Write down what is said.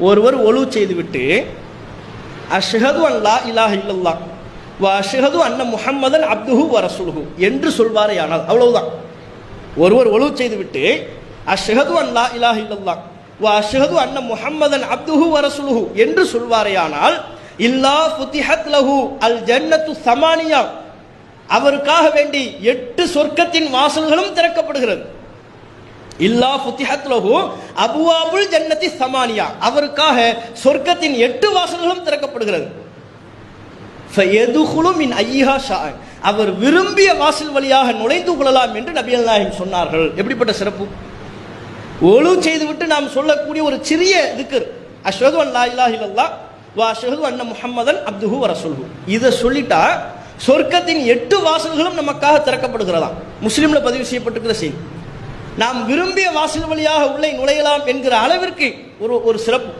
ஒருவர் ஒழு செய்துவிட்டு அஷ்ஹது அன் லா இலாஹ இல்லல்லாஹ் வ அஷ்ஹது அன்ன முஹம்மதன் அப்துஹு வ ரசூலுஹு என்று சொல்வாரேயானால், அவ்வளவுதான். ஒருவர் ஒழு செய்துவிட்டு அஷ்ஹது அன் லா இலாஹ இல்லல்லாஹ் வ அஷ்ஹது அன்ன முஹம்மதன் அப்துஹு வ ரசூலுஹு என்று சொல்வாரேயானால், இல்லா ஃபுதிஹத் லஹு அல் ஜன்னத்து ஸமானியா, அவருக்காக வேண்டி 8 சொர்க்கத்தின் வாசல்களும் திறக்கப்படுகிறது. இல்லா ஃபுதிஹத் லஹு அபுவாபுல் ஜன்னத்தி ஸமானியா, அவருக்காக சொர்க்கத்தின் 8 வாசல்களும் திறக்கப்படுகிறது. ஃபயதுகுலு மின் ஐஹா ஷா, அவர் விரும்பிய வாசல் வழியாக நுழைந்து கொள்ளலாம் என்று நபிகள் நாயகம் சொன்னார்கள். எப்படிப்பட்ட சிறப்பு! ஒழு செய்துவிட்டு நாம் சொல்லக்கூடிய ஒரு சிறிய திக்ர், அஷ்ஹது அன் லா இலாஹ இல்லல்லாஹ் வ அஷ்ஹது அன்ன முஹம்மதன் அப்துஹு வ ரசூலுஹு, இதை சொல்லிட்டா சொர்க்கத்தின் 8 வாசல்களும் நமக்காக திறக்கப்படுகிறதாம். முஸ்லிம்ல பதிவு செய்யப்பட்டிருக்கிற செய்தி. நாம் விரும்பிய வாசல் வழியாக உள்ளே நுழையலாம் என்கிற அளவிற்கு ஒரு சிறப்பு.